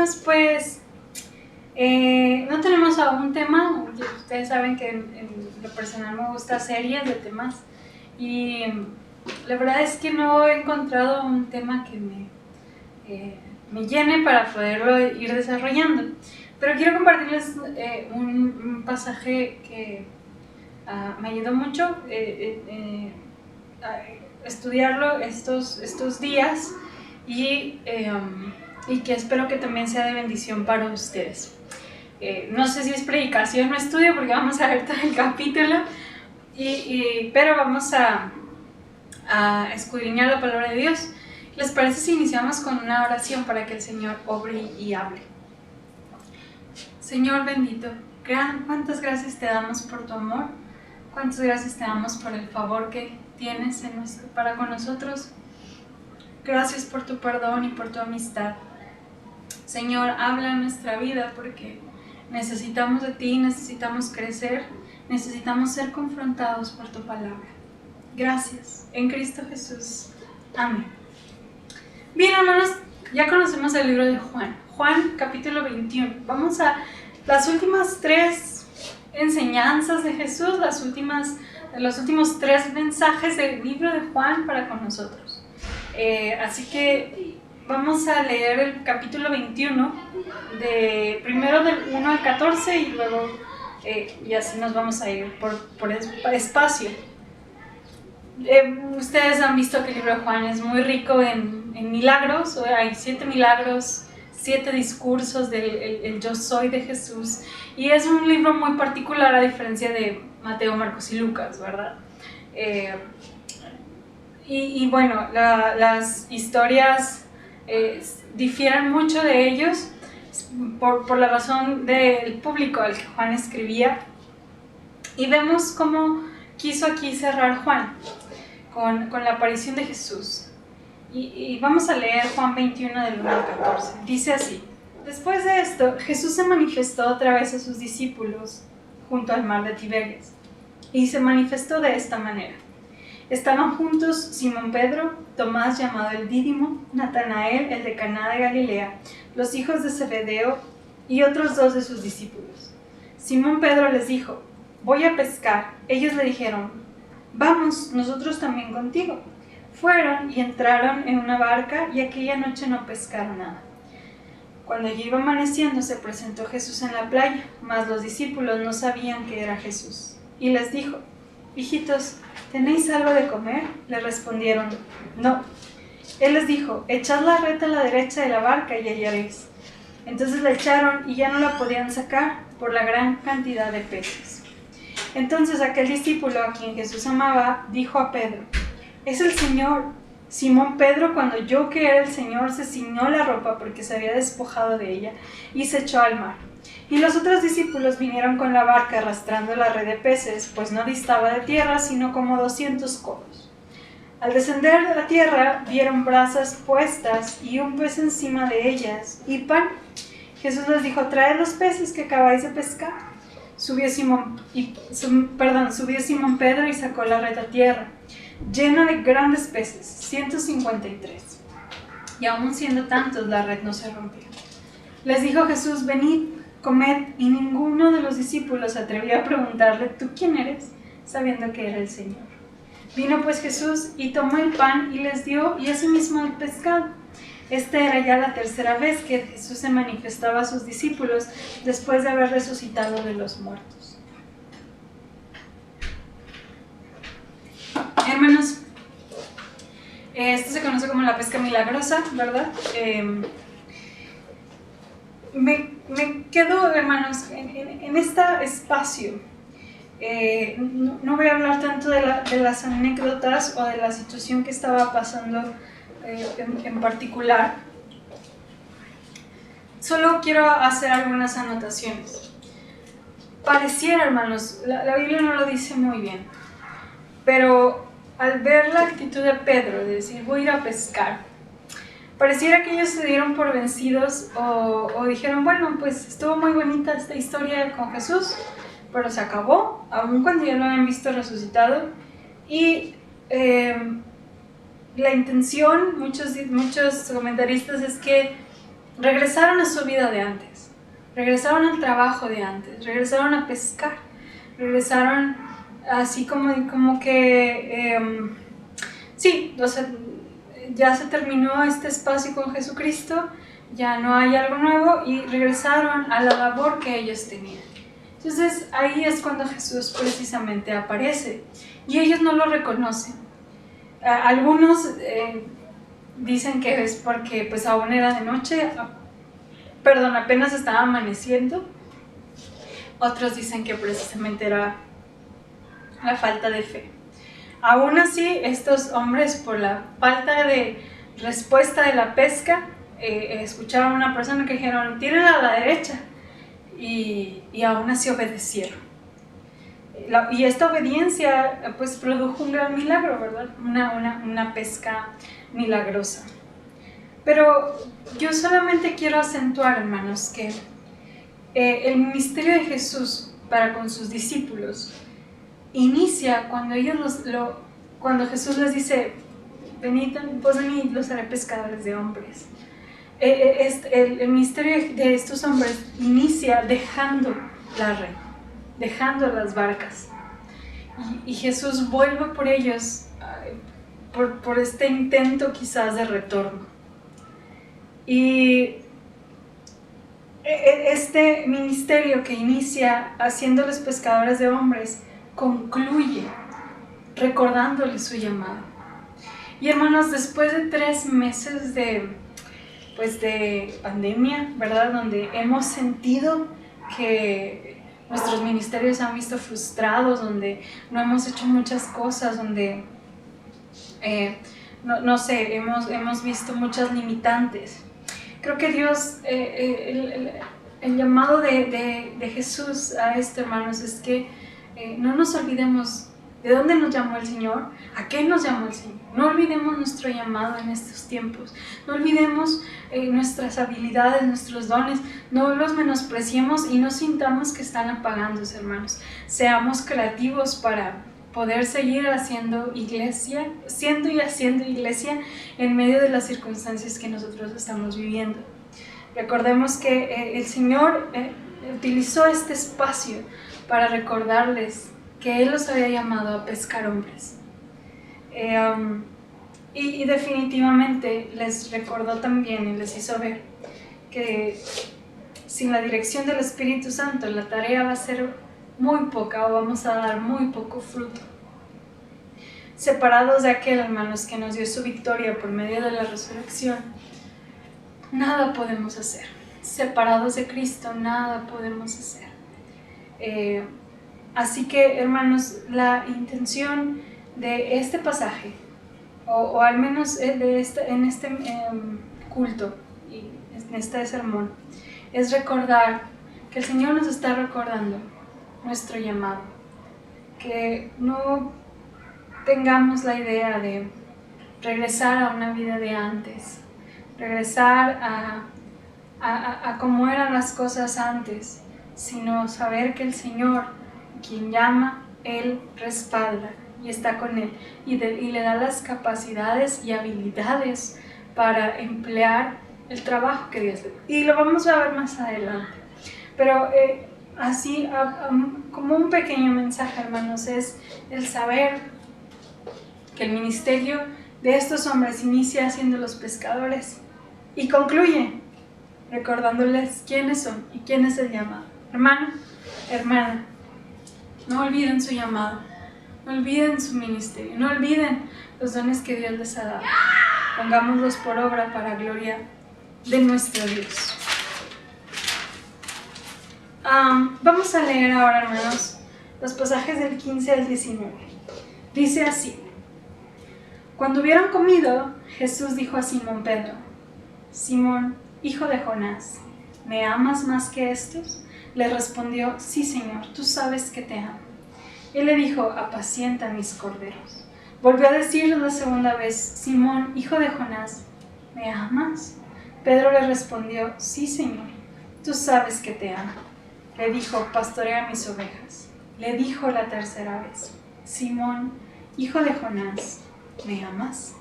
hermanos, pues no tenemos aún un tema. Ustedes saben que en lo personal me gusta series de temas y la verdad es que no he encontrado un tema que me llene para poderlo ir desarrollando. Pero quiero compartirles un pasaje que me ayudó mucho a estudiarlo estos días y que espero que también sea de bendición para ustedes. No sé si es predicación o estudio porque vamos a ver todo el capítulo, pero vamos a escudriñar la palabra de Dios. ¿Les parece si iniciamos con una oración para que el Señor obre y hable? Señor bendito, cuántas gracias te damos por tu amor, cuántas gracias te damos por el favor que tienes para con nosotros. Gracias por tu perdón y por tu amistad. Señor, habla en nuestra vida porque necesitamos de ti, necesitamos crecer, necesitamos ser confrontados por tu palabra. Gracias, en Cristo Jesús. Amén. Bien, hermanos, ya conocemos el libro de Juan. Juan, capítulo 21. Vamos a las últimas 3 enseñanzas de Jesús, los últimos 3 mensajes del libro de Juan para con nosotros. Así que vamos a leer el capítulo 21, primero del 1 al 14 y luego y así nos vamos a ir por espacio. Ustedes han visto que el libro de Juan es muy rico en milagros. Hay 7 milagros, 7 discursos del yo soy de Jesús, y es un libro muy particular a diferencia de Mateo, Marcos y Lucas, ¿verdad? Y bueno, las historias difieren mucho de ellos por la razón del público al que Juan escribía, y vemos cómo quiso aquí cerrar Juan con la aparición de Jesús. Y vamos a leer Juan 21 del 1 al 14. Dice así: Después de esto, Jesús se manifestó otra vez a sus discípulos junto al mar de Tiberias, y se manifestó de esta manera. Estaban juntos Simón Pedro, Tomás llamado el Dídimo, Natanael el de Caná de Galilea, los hijos de Zebedeo y otros 2 de sus discípulos. Simón Pedro les dijo: Voy a pescar. Ellos le dijeron: Vamos, nosotros también contigo. Fueron y entraron en una barca, y aquella noche no pescaron nada. Cuando ya iba amaneciendo, se presentó Jesús en la playa, mas los discípulos no sabían que era Jesús. Y les dijo: Hijitos, ¿tenéis algo de comer? Le respondieron: No. Él les dijo: Echad la red a la derecha de la barca y hallaréis. Entonces la echaron y ya no la podían sacar por la gran cantidad de peces. Entonces aquel discípulo a quien Jesús amaba dijo a Pedro: Es el Señor. Simón Pedro, cuando oyó que era el Señor, se ciñó la ropa porque se había despojado de ella y se echó al mar. Y los otros discípulos vinieron con la barca arrastrando la red de peces, pues no distaba de tierra sino como 200 codos. Al descender de la tierra vieron brasas puestas y un pez encima de ellas y pan. Jesús les dijo: Traed los peces que acabáis de pescar. Subió Simón Pedro y sacó la red a tierra, llena de grandes peces, 153. Y aún siendo tantos, la red no se rompió. Les dijo Jesús: Venid, comed. Y ninguno de los discípulos se atrevió a preguntarle: ¿Tú quién eres?, sabiendo que era el Señor. Vino pues Jesús y tomó el pan y les dio, y asimismo el pescado. Esta era ya la 3ª vez que Jesús se manifestaba a sus discípulos después de haber resucitado de los muertos. Hermanos, esto se conoce como la pesca milagrosa, ¿verdad? Me quedo, hermanos, en este espacio. No voy a hablar tanto de las anécdotas o de la situación que estaba pasando en particular. Solo quiero hacer algunas anotaciones. Pareciera, hermanos, la Biblia no lo dice muy bien, pero al ver la actitud de Pedro de decir: voy a ir a pescar, pareciera que ellos se dieron por vencidos o dijeron: bueno, pues estuvo muy bonita esta historia con Jesús, pero se acabó, aun cuando ya lo habían visto resucitado. Y la intención, muchos comentaristas, es que regresaron a su vida de antes, regresaron al trabajo de antes, regresaron a pescar, regresaron así como que, sí, o sea, ya se terminó este espacio con Jesucristo, ya no hay algo nuevo y regresaron a la labor que ellos tenían. Entonces ahí es cuando Jesús precisamente aparece y ellos no lo reconocen. Algunos dicen que es porque pues aún era de noche, apenas estaba amaneciendo. Otros dicen que precisamente era la falta de fe. Aún así, estos hombres, por la falta de respuesta de la pesca, escucharon a una persona que dijeron, tírenla a la derecha, y aún así obedecieron. Y esta obediencia pues produjo un gran milagro, ¿verdad? Una pesca milagrosa. Pero yo solamente quiero acentuar, hermanos, que el ministerio de Jesús para con sus discípulos inicia cuando Jesús les dice, venid pues de mí, los haré pescadores de hombres. El ministerio de estos hombres inicia dejando la red, dejando las barcas. Y Jesús vuelve por ellos por este intento quizás de retorno. Y este ministerio que inicia haciéndoles pescadores de hombres concluye recordándoles su llamado. Y hermanos, después de 3 meses de pandemia, ¿verdad? Donde hemos sentido que nuestros ministerios se han visto frustrados, donde no hemos hecho muchas cosas, donde, hemos visto muchas limitantes. Creo que Dios, el llamado de Jesús a esto, hermanos, es que no nos olvidemos de dónde nos llamó el Señor, a qué nos llamó el Señor. No olvidemos nuestro llamado en estos tiempos. No olvidemos nuestras habilidades, nuestros dones. No los menospreciemos y no sintamos que están apagándose, hermanos. Seamos creativos para poder seguir haciendo iglesia, siendo y haciendo iglesia en medio de las circunstancias que nosotros estamos viviendo. Recordemos que el Señor utilizó este espacio para recordarles que Él los había llamado a pescar hombres. Y definitivamente les recordó también y les hizo ver que sin la dirección del Espíritu Santo la tarea va a ser muy poca o vamos a dar muy poco fruto. Separados de aquel, hermanos, que nos dio su victoria por medio de la resurrección, nada podemos hacer. Separados de Cristo, nada podemos hacer. Así que, hermanos, la intención de este pasaje, o al menos en este culto y en este sermón, es recordar que el Señor nos está recordando nuestro llamado, que no tengamos la idea de regresar a una vida de antes, regresar a cómo eran las cosas antes, sino saber que el Señor, quien llama, Él respalda y está con Él y le da las capacidades y habilidades para emplear el trabajo que Dios le da. Y lo vamos a ver más adelante. Pero así, como un pequeño mensaje, hermanos, es el saber que el ministerio de estos hombres inicia siendo los pescadores y concluye recordándoles quiénes son y quién es el llamado. Hermano, hermana, no olviden su llamado, no olviden su ministerio, no olviden los dones que Dios les ha dado. Pongámoslos por obra para gloria de nuestro Dios. Vamos a leer ahora, hermanos, los pasajes del 15 al 19. Dice así: Cuando hubieron comido, Jesús dijo a Simón Pedro: Simón, hijo de Jonás, ¿me amas más que estos? Le respondió: Sí, Señor, tú sabes que te amo. Él le dijo: Apacienta mis corderos. Volvió a decirle la segunda vez: Simón, hijo de Jonás, ¿me amas? Pedro le respondió: Sí, Señor, tú sabes que te amo. Le dijo: Pastorea mis ovejas. Le dijo la tercera vez: Simón, hijo de Jonás, ¿me amas?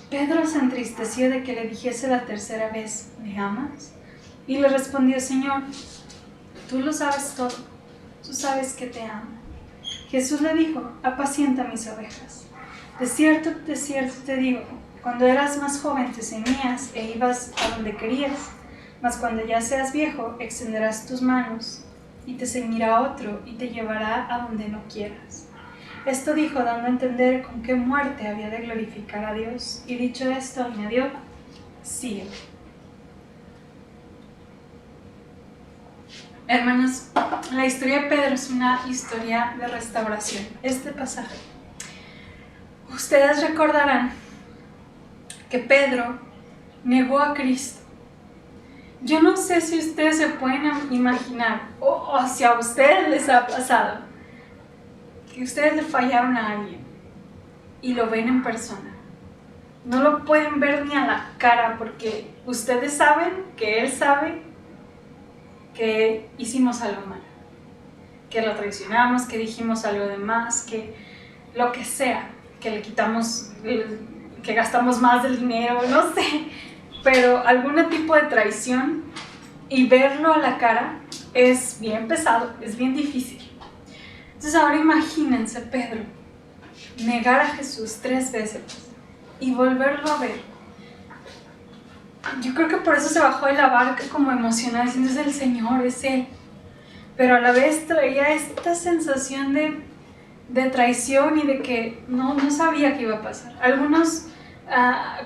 Pedro se entristeció de que le dijese la tercera vez: ¿me amas? Y le respondió: Señor, tú lo sabes todo, tú sabes que te amo. Jesús le dijo: apacienta mis ovejas. De cierto te digo, cuando eras más joven te ceñías e ibas a donde querías, mas cuando ya seas viejo extenderás tus manos y te ceñirá otro y te llevará a donde no quieras. Esto dijo dando a entender con qué muerte había de glorificar a Dios, y dicho esto añadió: sígueme. Hermanos, la historia de Pedro es una historia de restauración. Este pasaje, ustedes recordarán que Pedro negó a Cristo. Yo no sé si ustedes se pueden imaginar, o si a ustedes les ha pasado, que ustedes le fallaron a alguien y lo ven en persona. No lo pueden ver ni a la cara porque ustedes saben que él sabe que hicimos algo mal, que lo traicionamos, que dijimos algo de más, que lo que sea, que le quitamos, que gastamos más del dinero, no sé, pero algún tipo de traición, y verlo a la cara es bien pesado, es bien difícil. Entonces ahora imagínense Pedro negar a Jesús 3 veces y volverlo a ver. Yo creo que por eso se bajó de la barca como emocionado, diciendo: es el Señor, es Él. Pero a la vez traía esta sensación de traición y de que no sabía qué iba a pasar. Algunos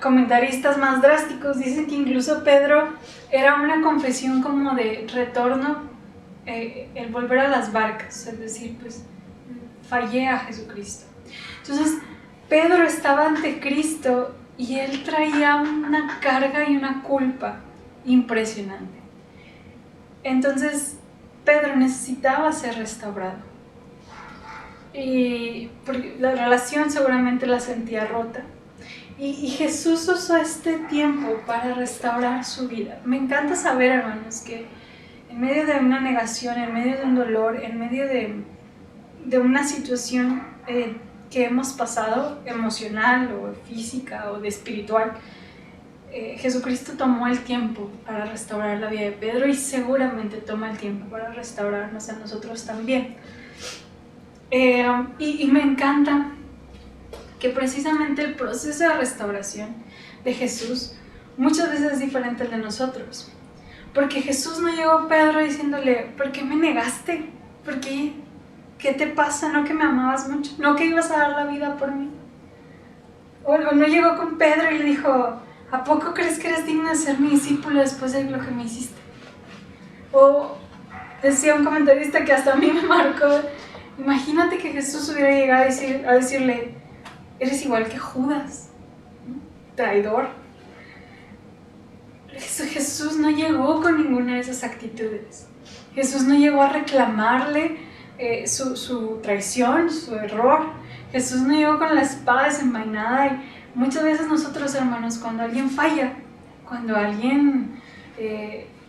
comentaristas más drásticos dicen que incluso Pedro era una confesión como de retorno, el volver a las barcas, es decir, pues fallé a Jesucristo. Entonces Pedro estaba ante Cristo y él traía una carga y una culpa impresionante. Entonces Pedro necesitaba ser restaurado, y porque la relación seguramente la sentía rota, y Jesús usó este tiempo para restaurar su vida. Me encanta saber, hermanos, que en medio de una negación, en medio de un dolor, en medio de una situación que hemos pasado, emocional o física o de espiritual, Jesucristo tomó el tiempo para restaurar la vida de Pedro, y seguramente toma el tiempo para restaurarnos a nosotros también. Y me encanta que precisamente el proceso de restauración de Jesús muchas veces es diferente al de nosotros, porque Jesús no llegó a Pedro diciéndole: ¿por qué me negaste? ¿Por qué? ¿Qué te pasa? ¿No que me amabas mucho? ¿No que ibas a dar la vida por mí? O no llegó con Pedro y le dijo: ¿a poco crees que eres digno de ser mi discípulo después de lo que me hiciste? O decía un comentarista que hasta a mí me marcó: imagínate que Jesús hubiera llegado a decirle: eres igual que Judas, traidor. Jesús no llegó con ninguna de esas actitudes. Jesús no llegó a reclamarle su traición, su error. Jesús no llegó con la espada desenvainada. Y muchas veces nosotros, hermanos, cuando alguien falla, cuando alguien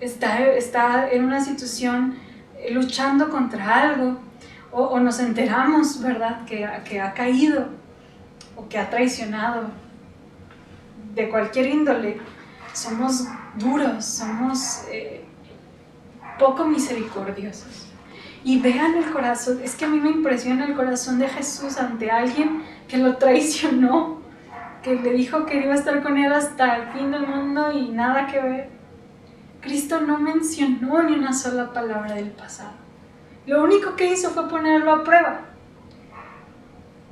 está en una situación luchando contra algo, o nos enteramos, ¿verdad?, que ha caído o que ha traicionado de cualquier índole, somos duros, somos poco misericordiosos. Y vean el corazón, es que a mí me impresiona el corazón de Jesús ante alguien que lo traicionó, que le dijo que iba a estar con él hasta el fin del mundo y nada que ver. Cristo no mencionó ni una sola palabra del pasado. Lo único que hizo fue ponerlo a prueba.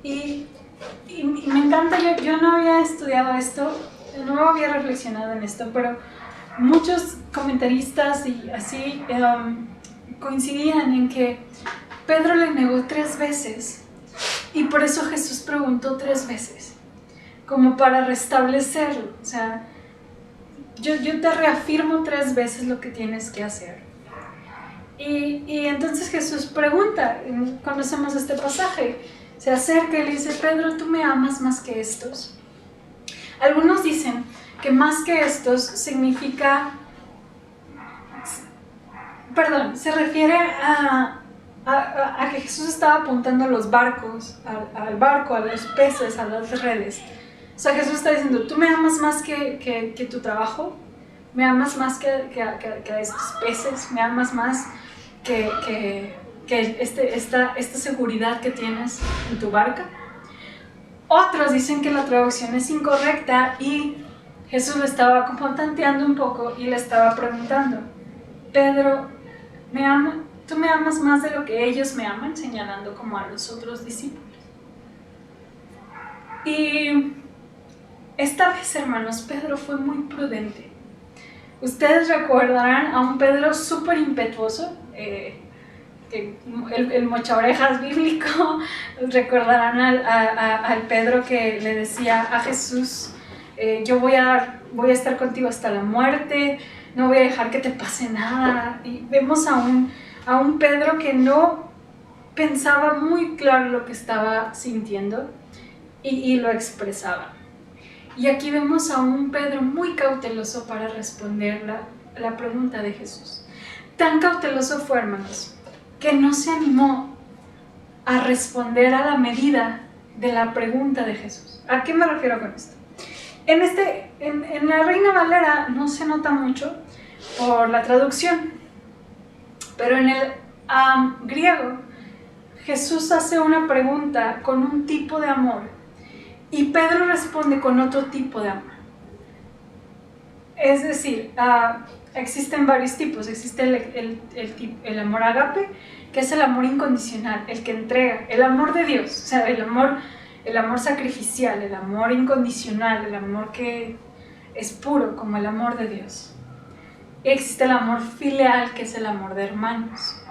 Y me encanta, yo no había estudiado esto, no había reflexionado en esto, pero muchos comentaristas y así coincidían en que Pedro le negó 3 veces, y por eso Jesús preguntó 3 veces, como para restablecerlo. O sea, yo te reafirmo 3 veces lo que tienes que hacer. Y entonces Jesús pregunta, conocemos este pasaje, se acerca y le dice: Pedro, ¿tú me amas más que estos? Algunos dicen que más que estos significa, se refiere a que Jesús estaba apuntando a los barcos, al barco, a los peces, a las redes. O sea, Jesús está diciendo, tú me amas más que tu trabajo, me amas más que a estos peces, me amas más que esta seguridad que tienes en tu barca. Otros dicen que la traducción es incorrecta y Jesús le estaba como tanteando un poco y le estaba preguntando, Pedro, ¿tú me amas más de lo que ellos me aman? Señalando como a los otros discípulos. Y esta vez, hermanos, Pedro fue muy prudente. Ustedes recordarán a un Pedro súper impetuoso, el mochaorejas bíblico. Recordarán al Pedro que le decía a Jesús, yo voy a estar contigo hasta la muerte, no voy a dejar que te pase nada. Y vemos a un Pedro que no pensaba muy claro lo que estaba sintiendo y lo expresaba. Y aquí vemos a un Pedro muy cauteloso para responder la pregunta de Jesús. Tan cauteloso fue, hermanos, que no se animó a responder a la medida de la pregunta de Jesús. ¿A qué me refiero con esto? En la Reina Valera no se nota mucho por la traducción, pero en el griego Jesús hace una pregunta con un tipo de amor y Pedro responde con otro tipo de amor. Es decir, existen varios tipos. Existe el amor ágape, que es el amor incondicional, el que entrega, el amor de Dios, o sea, el amor sacrificial, el amor incondicional, el amor que es puro como el amor de Dios. Y existe el amor filial, que es el amor de hermanos.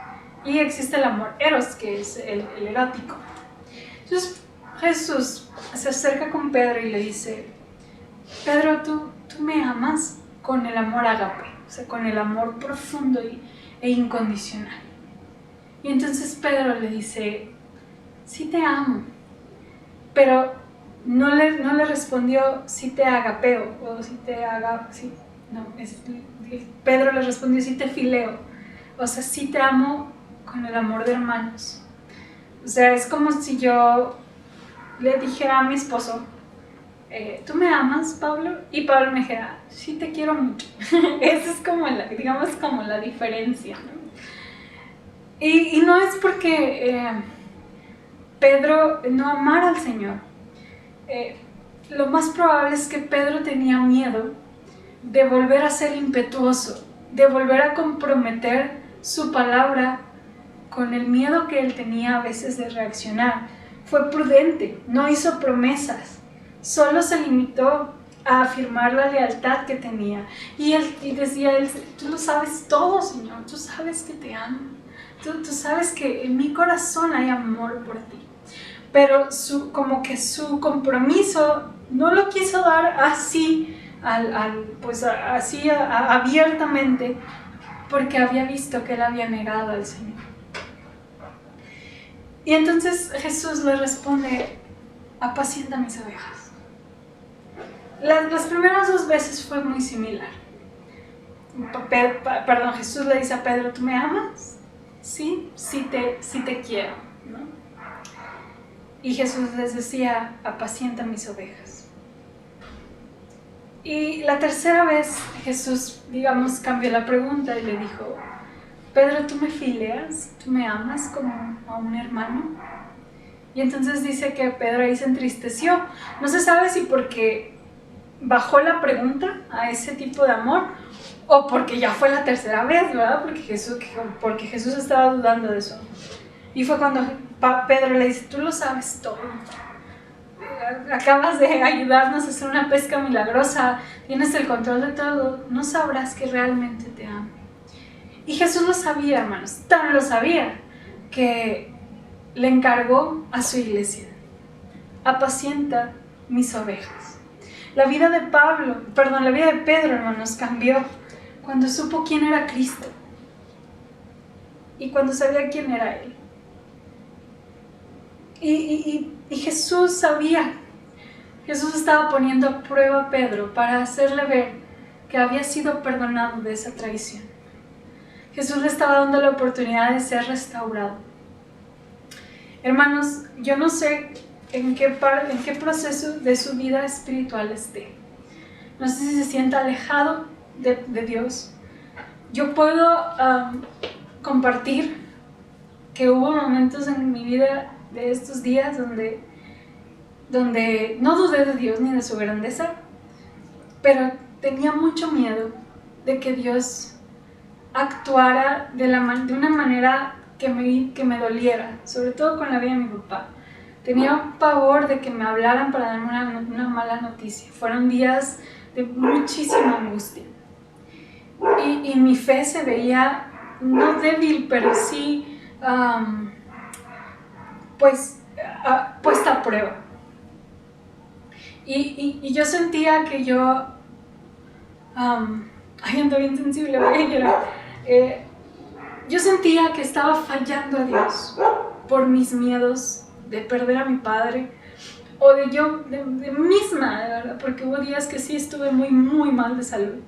Y existe el amor eros, que es el erótico. Entonces Jesús se acerca con Pedro y le dice, Pedro, tú me amas con el amor ágape, o sea, con el amor profundo e incondicional. Y entonces Pedro le dice, sí te amo, pero no le respondió sí te agapeo, o sí te haga, sí, no, Pedro le respondió sí te fileo, o sea, sí te amo con el amor de hermanos. O sea, es como si yo le dijera a mi esposo, ¿tú me amas, Pablo? Y Pablo me dijera, sí te quiero mucho. Esa es como la diferencia, ¿no? Y no es porque Pedro no amara al Señor. Lo más probable es que Pedro tenía miedo de volver a ser impetuoso, de volver a comprometer su palabra con el miedo que él tenía a veces de reaccionar. Fue prudente, no hizo promesas, solo se limitó a afirmar la lealtad que tenía. Y decía, tú lo sabes todo, Señor, tú sabes que te amo, tú sabes que en mi corazón hay amor por ti. Pero como que su compromiso no lo quiso dar así, así abiertamente, porque había visto que él había negado al Señor. Y entonces Jesús le responde, apacienta mis ovejas. Las primeras 2 veces fue muy similar. Jesús le dice a Pedro, ¿tú me amas? Sí, sí te quiero, ¿no? Y Jesús les decía, apacienta mis ovejas. Y la tercera vez Jesús, cambió la pregunta y le dijo, Pedro, ¿tú me fileas? ¿Tú me amas como a un hermano? Y entonces dice que Pedro ahí se entristeció. No se sabe si porque bajó la pregunta a ese tipo de amor o porque ya fue la tercera vez, ¿verdad? Porque Jesús estaba dudando de eso. Y fue cuando Pedro le dice, tú lo sabes todo. Acabas de ayudarnos a hacer una pesca milagrosa, tienes el control de todo, no sabrás que realmente te amo. Y Jesús lo sabía, hermanos, tan lo sabía que le encargó a su iglesia, apacienta mis ovejas. La vida de Pedro, hermanos, cambió cuando supo quién era Cristo y cuando sabía quién era Él. Y Jesús sabía, Jesús estaba poniendo a prueba a Pedro para hacerle ver que había sido perdonado de esa traición. Jesús le estaba dando la oportunidad de ser restaurado. Hermanos, yo no sé en qué proceso de su vida espiritual esté. No sé si se sienta alejado de Dios. Yo puedo compartir que hubo momentos en mi vida de estos días donde no dudé de Dios ni de su grandeza, pero tenía mucho miedo de que Dios actuara de una manera que me doliera, sobre todo con la vida de mi papá. Tenía pavor de que me hablaran para darme una mala noticia. Fueron días de muchísima angustia. Y mi fe se veía, no débil, pero sí, puesta a prueba. Y yo sentía que yo... ando bien sensible, voy a llorar. Yo sentía que estaba fallando a Dios por mis miedos de perder a mi padre, o de misma, de verdad, porque hubo días que sí estuve muy, muy mal de salud.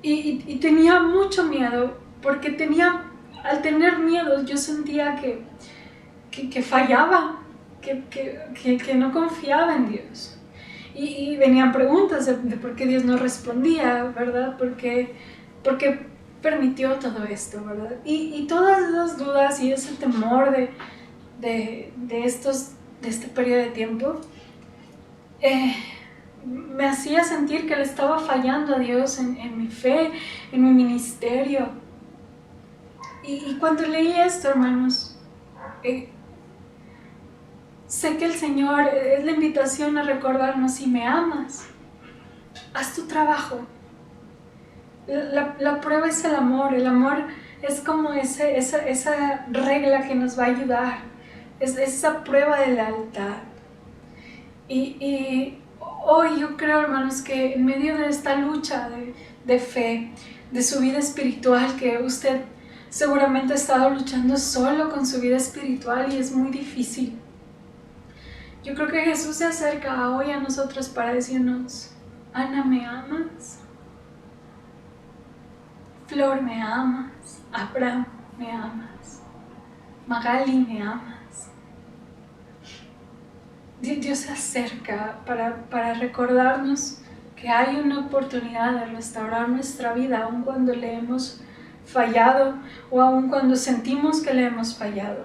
Y tenía mucho miedo, porque al tener miedo yo sentía que fallaba, que no confiaba en Dios. Y venían preguntas de por qué Dios no respondía, ¿verdad? ¿Por qué permitió todo esto, verdad? Y todas esas dudas y ese temor de este periodo de tiempo me hacía sentir que le estaba fallando a Dios en mi fe, en mi ministerio. Y cuando leí esto, hermanos, sé que el Señor es la invitación a recordarnos: si me amas, haz tu trabajo. La prueba es el amor. El amor es como esa regla que nos va a ayudar, es esa prueba de lealtad. Y hoy yo creo, hermanos, que en medio de esta lucha de fe, de su vida espiritual, que usted seguramente ha estado luchando solo con su vida espiritual y es muy difícil, yo creo que Jesús se acerca hoy a nosotros para decirnos: Ana, ¿me amas? Flor, ¿me amas? Abraham, ¿me amas? Magali, ¿me amas? Dios se acerca para recordarnos que hay una oportunidad de restaurar nuestra vida, aun cuando le hemos fallado o aun cuando sentimos que le hemos fallado.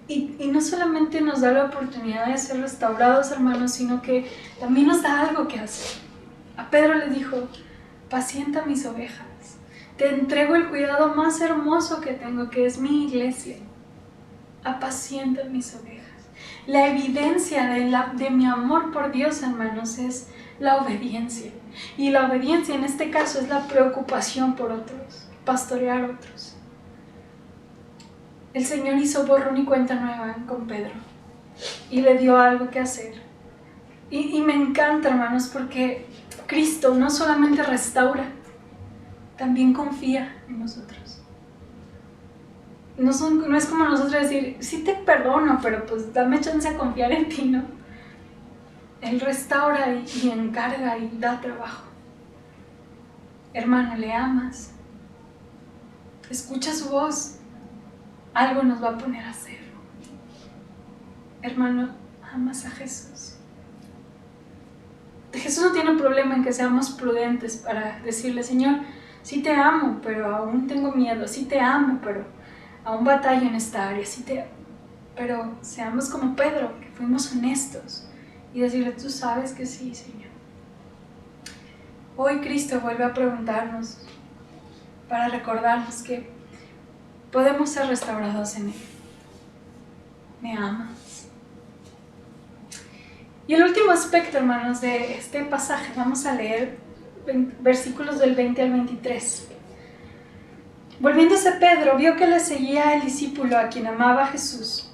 Y no solamente nos da la oportunidad de ser restaurados, hermanos, sino que también nos da algo que hacer. A Pedro le dijo: pacienta mis ovejas. Te entrego el cuidado más hermoso que tengo, que es mi iglesia. Apacienta mis ovejas. La evidencia de mi amor por Dios, hermanos, es la obediencia. Y la obediencia en este caso es la preocupación por otros, pastorear otros. El Señor hizo borrón y cuenta nueva con Pedro y le dio algo que hacer. Y me encanta, hermanos, porque Cristo no solamente restaura, también confía en nosotros. No es como nosotros decir: sí te perdono, pero pues dame chance de confiar en ti, ¿no? Él restaura y encarga y da trabajo. Hermano, ¿le amas? Escucha su voz. Algo nos va a poner a hacer. Hermano, ¿amas a Jesús? Jesús no tiene problema en que seamos prudentes para decirle: Señor, sí te amo, pero aún tengo miedo. Sí te amo, pero aún batallo en esta área. Pero seamos como Pedro, que fuimos honestos y decirle: tú sabes que sí, Señor. Hoy Cristo vuelve a preguntarnos para recordarnos que podemos ser restaurados en Él. ¿Me amas? Y el último aspecto, hermanos, de este pasaje, vamos a leer versículos del 20 al 23. Volviéndose Pedro, vio que le seguía el discípulo a quien amaba Jesús,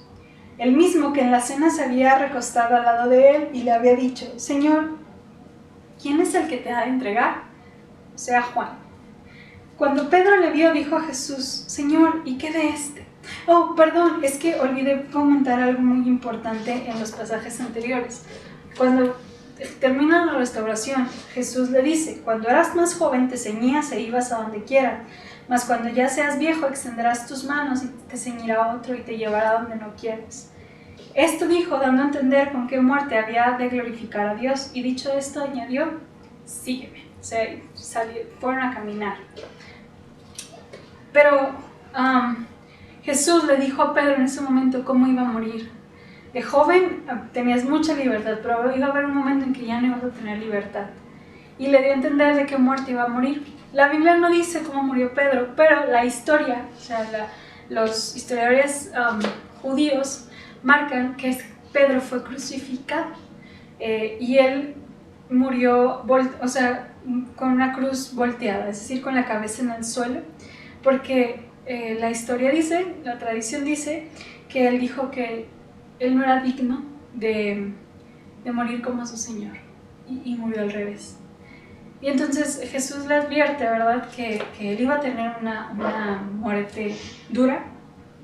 el mismo que en la cena se había recostado al lado de él y le había dicho: Señor, ¿quién es el que te ha de entregar? O sea, Juan. Cuando Pedro le vio, dijo a Jesús: Señor, ¿y qué de este? Oh, perdón, es que olvidé comentar algo muy importante en los pasajes anteriores. Cuando termina la restauración, Jesús le dice: cuando eras más joven te ceñías e ibas a donde quiera, mas cuando ya seas viejo extenderás tus manos y te ceñirá otro y te llevará donde no quieres. Esto dijo, dando a entender con qué muerte había de glorificar a Dios. Y dicho esto, añadió, sígueme. O sea, fueron a caminar. Pero Jesús le dijo a Pedro en ese momento cómo iba a morir. De joven tenías mucha libertad, pero iba a haber un momento en que ya no ibas a tener libertad. Y le dio a entender de qué muerte iba a morir. La Biblia no dice cómo murió Pedro, pero la historia, o sea, los historiadores judíos marcan que Pedro fue crucificado y él murió, o sea, con una cruz volteada, es decir, con la cabeza en el suelo, porque la historia dice, la tradición dice, que él dijo que él no era digno de morir como su Señor, y murió al revés. Y entonces Jesús le advierte, ¿verdad?, que él iba a tener una muerte dura,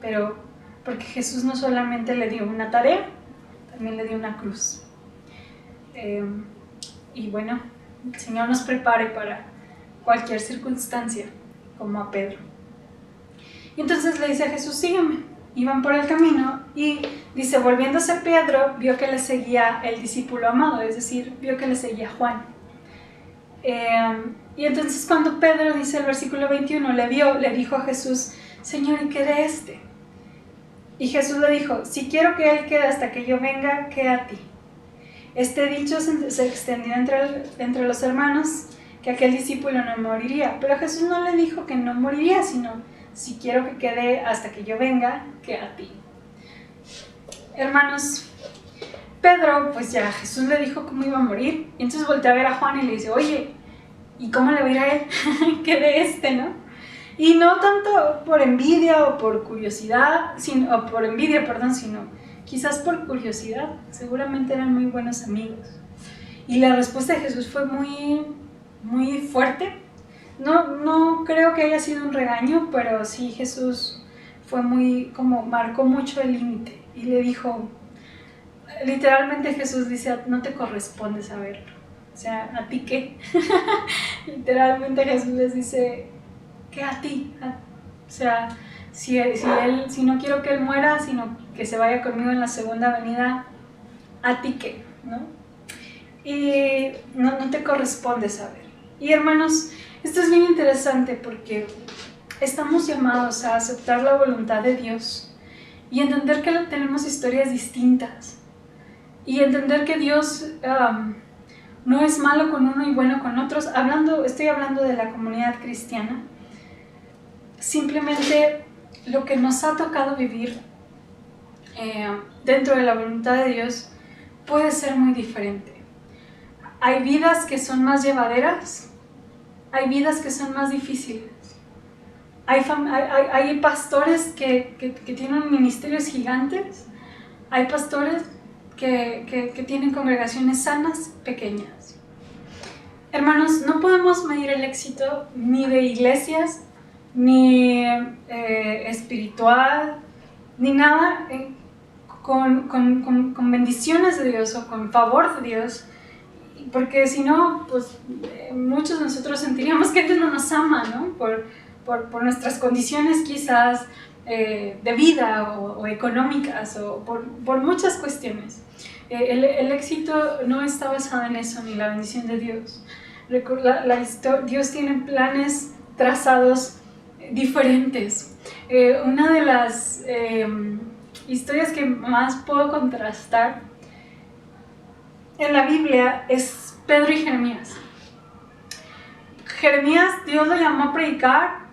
pero porque Jesús no solamente le dio una tarea, también le dio una cruz. Y bueno, el Señor nos prepare para cualquier circunstancia, como a Pedro. Y entonces le dice a Jesús, sígueme. Iban por el camino y dice, volviéndose Pedro, vio que le seguía el discípulo amado, es decir, vio que le seguía Juan. Y entonces cuando Pedro, dice el versículo 21, le vio, le dijo a Jesús, Señor, ¿y qué de este? Y Jesús le dijo, si quiero que él quede hasta que yo venga, ¿qué a ti? Este dicho se extendió entre los hermanos, que aquel discípulo no moriría. Pero Jesús no le dijo que no moriría, sino, si quiero que quede hasta que yo venga, ¿qué a ti? Hermanos, Pedro, pues ya Jesús le dijo cómo iba a morir, y entonces voltea a ver a Juan y le dice, oye, ¿y cómo le va a ir a él? ¿Qué de este, no? Y no tanto por envidia o por curiosidad, sino quizás por curiosidad. Seguramente eran muy buenos amigos. Y la respuesta de Jesús fue muy, muy fuerte. No creo que haya sido un regaño, pero sí Jesús fue muy, como marcó mucho el límite. Y le dijo, literalmente Jesús dice, no te corresponde saberlo. O sea, ¿a ti qué? Literalmente Jesús les dice, ¿qué a ti? O sea, si no quiero que él muera, sino que se vaya conmigo en la segunda venida, ¿a ti qué? ¿No? Y no te corresponde saber. Y hermanos, esto es bien interesante porque estamos llamados a aceptar la voluntad de Dios y entender que tenemos historias distintas y entender que Dios no es malo con uno y bueno con otros. Estoy hablando de la comunidad cristiana. Simplemente lo que nos ha tocado vivir dentro de la voluntad de Dios puede ser muy diferente. Hay vidas que son más llevaderas, hay vidas que son más difíciles. Hay pastores que tienen ministerios gigantes, hay pastores que tienen congregaciones sanas, pequeñas. Hermanos, no podemos medir el éxito ni de iglesias, ni espiritual, ni nada con bendiciones de Dios o con favor de Dios, porque si no, pues muchos de nosotros sentiríamos que Dios no nos ama, ¿no? Por nuestras condiciones quizás de vida o económicas o por muchas cuestiones. El éxito no está basado en eso, ni la bendición de Dios. Dios tiene planes trazados diferentes. Una de las historias que más puedo contrastar en la Biblia es Pedro y Jeremías. Jeremías, Dios lo llamó a predicar,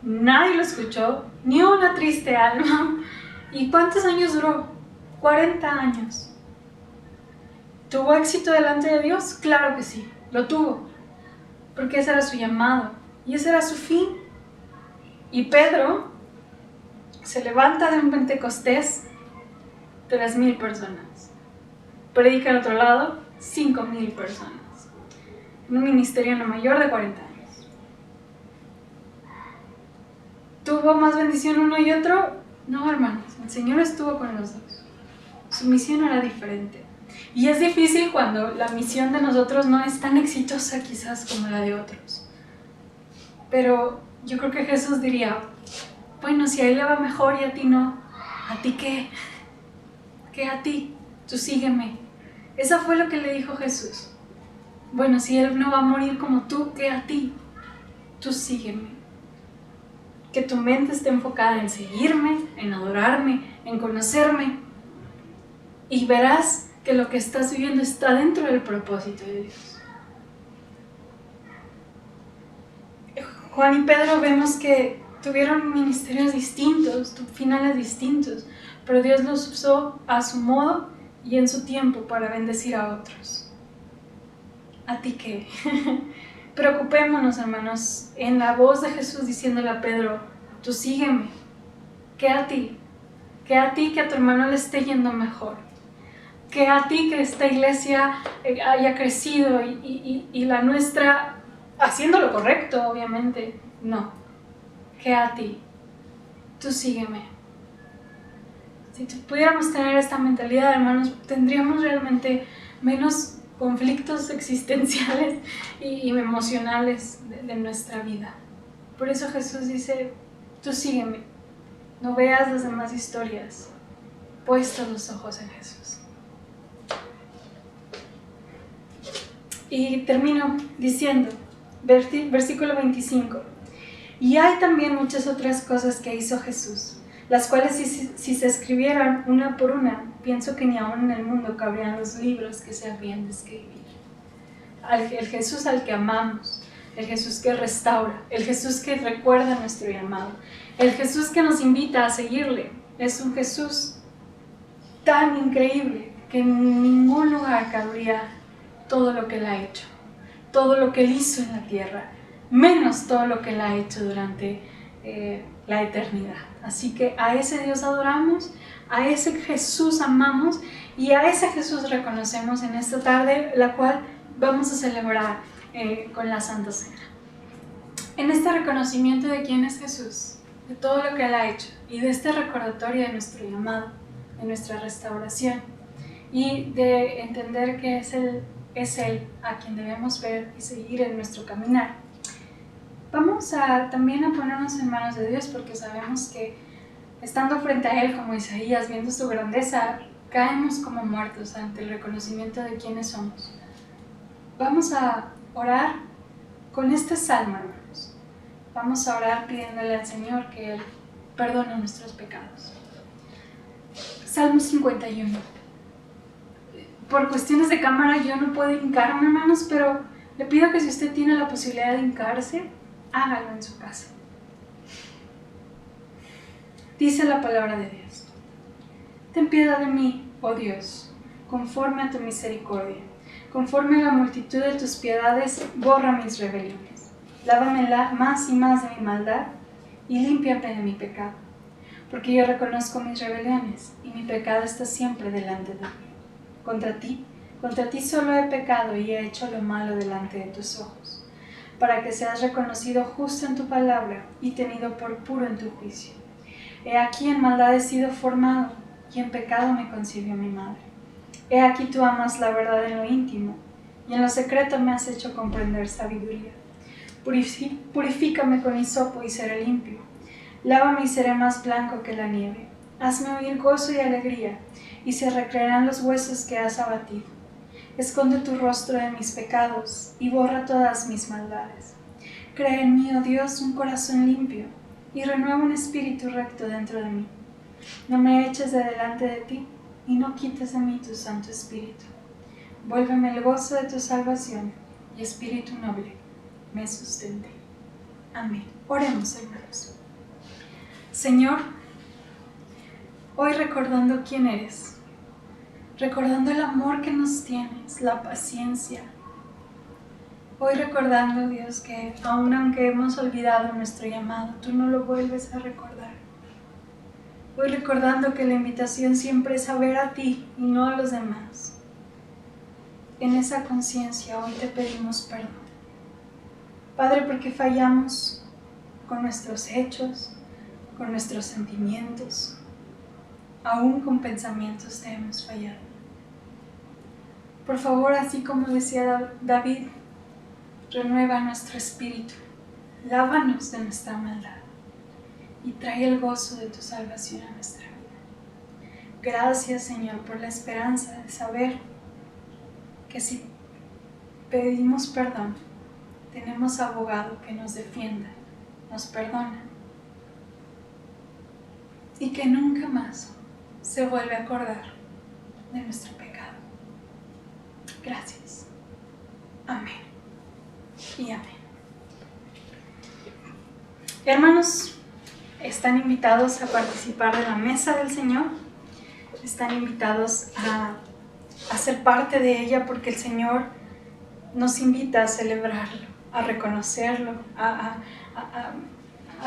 nadie lo escuchó, ni una triste alma. ¿Y cuántos años duró? 40 años. ¿Tuvo éxito delante de Dios? Claro que sí, lo tuvo, porque ese era su llamado y ese era su fin. Y Pedro se levanta de un Pentecostés, 3,000 personas. Predica al otro lado, 5,000 personas. Un ministerio no mayor de 40 años. ¿Tuvo más bendición uno y otro? No, hermanos, el Señor estuvo con los dos. Su misión era diferente. Y es difícil cuando la misión de nosotros no es tan exitosa quizás como la de otros. Pero yo creo que Jesús diría, bueno, si a él le va mejor y a ti no, ¿a ti qué? ¿qué a ti? Tú sígueme. Eso fue lo que le dijo Jesús. Bueno, si Él no va a morir como tú, ¿qué a ti? Tú sígueme. Que tu mente esté enfocada en seguirme, en adorarme, en conocerme. Y verás que lo que estás viviendo está dentro del propósito de Dios. Juan y Pedro vemos que tuvieron ministerios distintos, finales distintos, pero Dios los usó a su modo y en su tiempo para bendecir a otros. ¿A ti qué? Preocupémonos, hermanos, en la voz de Jesús diciéndole a Pedro, tú sígueme. ¿Qué a ti? ¿Qué a ti que a tu hermano le esté yendo mejor? ¿Qué a ti que esta iglesia haya crecido y la nuestra haciendo lo correcto, obviamente? No. ¿Qué a ti? Tú sígueme. Si pudiéramos tener esta mentalidad, hermanos, tendríamos realmente menos conflictos existenciales y emocionales de nuestra vida. Por eso Jesús dice, tú sígueme, no veas las demás historias, puestos los ojos en Jesús. Y termino diciendo, versículo 25, y hay también muchas otras cosas que hizo Jesús, las cuales si se escribieran una por una, pienso que ni aún en el mundo cabrían los libros que se habrían de escribir. El Jesús al que amamos, el Jesús que restaura, el Jesús que recuerda nuestro llamado, el Jesús que nos invita a seguirle, es un Jesús tan increíble que en ningún lugar cabría todo lo que Él ha hecho, todo lo que Él hizo en la tierra, menos todo lo que Él ha hecho durante la eternidad. Así que a ese Dios adoramos, a ese Jesús amamos y a ese Jesús reconocemos en esta tarde, la cual vamos a celebrar con la Santa Cena. En este reconocimiento de quién es Jesús, de todo lo que Él ha hecho y de este recordatorio de nuestro llamado, de nuestra restauración y de entender que es Él a quien debemos ver y seguir en nuestro caminar. Vamos también a ponernos en manos de Dios, porque sabemos que estando frente a Él como Isaías, viendo su grandeza, caemos como muertos ante el reconocimiento de quiénes somos. Vamos a orar con este salmo, hermanos. Vamos a orar pidiéndole al Señor que Él perdone nuestros pecados. Salmo 51. Por cuestiones de cámara yo no puedo hincarme, hermanos, pero le pido que si usted tiene la posibilidad de hincarse, hágalo en su casa. Dice la palabra de Dios: ten piedad de mí, oh Dios, conforme a tu misericordia. Conforme a la multitud de tus piedades, borra mis rebeliones. Lávame más y más de mi maldad y límpiame de mi pecado. Porque yo reconozco mis rebeliones y mi pecado está siempre delante de mí. Contra ti solo he pecado y he hecho lo malo delante de tus ojos, para que seas reconocido justo en tu palabra y tenido por puro en tu juicio. He aquí en maldad he sido formado y en pecado me concibió mi madre. He aquí tú amas la verdad en lo íntimo y en lo secreto me has hecho comprender sabiduría. Purifícame con hisopo y seré limpio. Lávame y seré más blanco que la nieve. Hazme oír gozo y alegría, y se recrearán los huesos que has abatido. Esconde tu rostro de mis pecados y borra todas mis maldades. Crea en mí, oh Dios, un corazón limpio y renueva un espíritu recto dentro de mí. No me eches de delante de ti y no quites de mí tu Santo Espíritu. Vuélveme el gozo de tu salvación y espíritu noble me sustente. Amén. Oremos, hermanos. Señor, hoy recordando quién eres, recordando el amor que nos tienes, la paciencia. Hoy recordando, Dios, que aun aunque hemos olvidado nuestro llamado, tú no lo vuelves a recordar. Hoy recordando que la invitación siempre es a ver a ti y no a los demás. En esa conciencia hoy te pedimos perdón. Padre, porque fallamos con nuestros hechos, con nuestros sentimientos, aún con pensamientos te hemos fallado. Por favor, así como decía David, renueva nuestro espíritu, lávanos de nuestra maldad y trae el gozo de tu salvación a nuestra vida. Gracias, Señor, por la esperanza de saber que si pedimos perdón, tenemos abogado que nos defienda, nos perdona y que nunca más se vuelve a acordar de nuestro pecado. Gracias. Amén y amén. Hermanos, están invitados a participar de la mesa del Señor, están invitados a ser parte de ella, porque el Señor nos invita a celebrarlo, a reconocerlo, a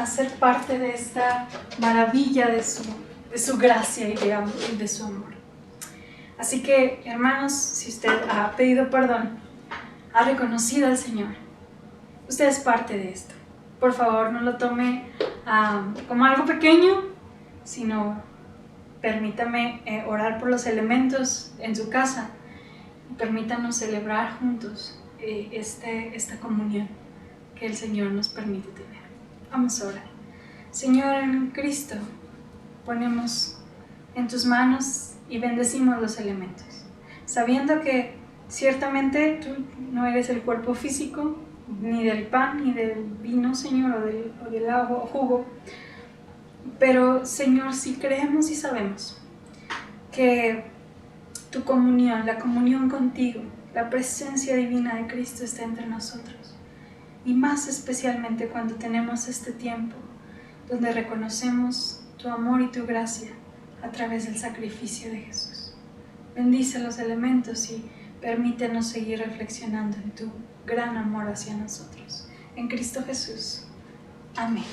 ser parte de esta maravilla de su gracia y de su amor. Así que, hermanos, si usted ha pedido perdón, ha reconocido al Señor, usted es parte de esto. Por favor, no lo tome como algo pequeño, sino permítame orar por los elementos en su casa y permítanos celebrar juntos esta comunión que el Señor nos permite tener. Vamos a orar. Señor, en Cristo ponemos en tus manos y bendecimos los elementos, sabiendo que ciertamente tú no eres el cuerpo físico, ni del pan, ni del vino, Señor, o del agua o jugo. Pero, Señor, sí creemos y sabemos que tu comunión, la comunión contigo, la presencia divina de Cristo está entre nosotros. Y más especialmente cuando tenemos este tiempo donde reconocemos tu amor y tu gracia a través del sacrificio de Jesús. Bendice los elementos y permítenos seguir reflexionando en tu gran amor hacia nosotros. En Cristo Jesús. Amén.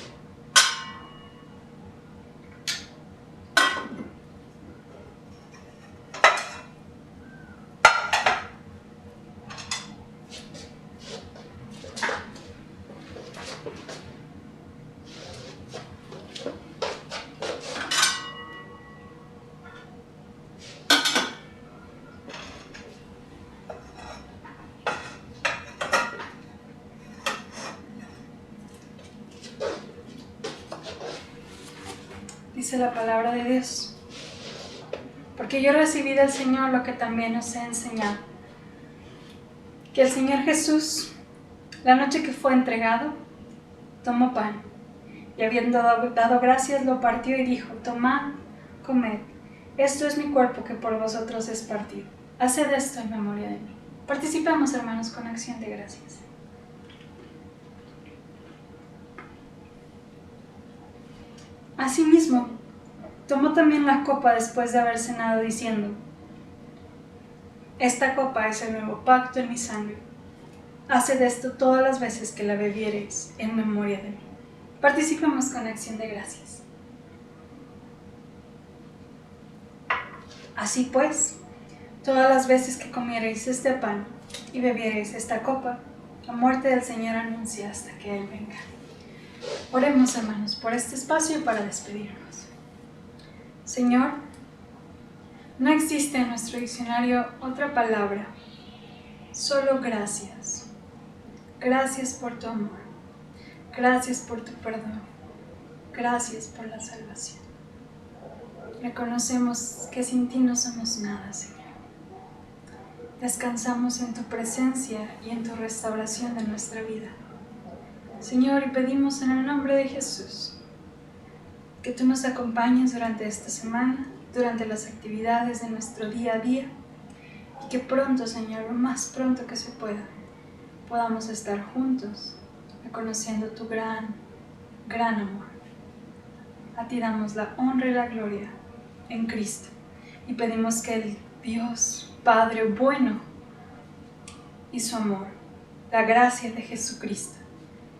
Dice la palabra de Dios: porque yo recibí del Señor lo que también os he enseñado, que el Señor Jesús, la noche que fue entregado, tomó pan, y habiendo dado gracias, lo partió y dijo: tomad, comed, esto es mi cuerpo que por vosotros es partido. Haced esto en memoria de mí. Participemos, hermanos, con acción de gracias. Asimismo, tomó también la copa después de haber cenado, diciendo: esta copa es el nuevo pacto en mi sangre. Haced esto todas las veces que la bebiereis en memoria de mí. Participemos con acción de gracias. Así pues, todas las veces que comiereis este pan y bebiereis esta copa, la muerte del Señor anuncia hasta que Él venga. Oremos, hermanos, por este espacio para despedirnos. Señor, no existe en nuestro diccionario otra palabra, solo gracias. Gracias por tu amor, gracias por tu perdón, gracias por la salvación. Reconocemos que sin ti no somos nada, Señor. Descansamos en tu presencia y en tu restauración de nuestra vida. Señor, y pedimos en el nombre de Jesús que tú nos acompañes durante esta semana, durante las actividades de nuestro día a día, y que pronto, Señor, lo más pronto que se pueda, podamos estar juntos, reconociendo tu gran amor. A ti damos la honra y la gloria en Cristo, y pedimos que el Dios Padre bueno y su amor, la gracia de Jesucristo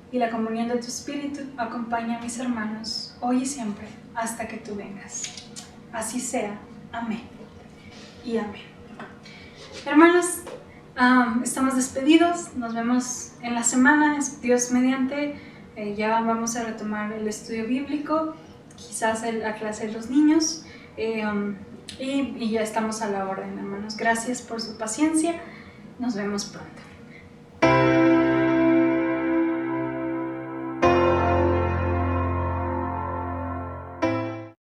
y la comunión de tu Espíritu acompañe a mis hermanos hoy y siempre hasta que tú vengas. Así sea. Amén y amén. Hermanos, estamos despedidos. Nos vemos en la semana, Dios mediante. Ya vamos a retomar el estudio bíblico, quizás la clase de los niños, y ya estamos a la orden, hermanos. Gracias por su paciencia. Nos vemos pronto.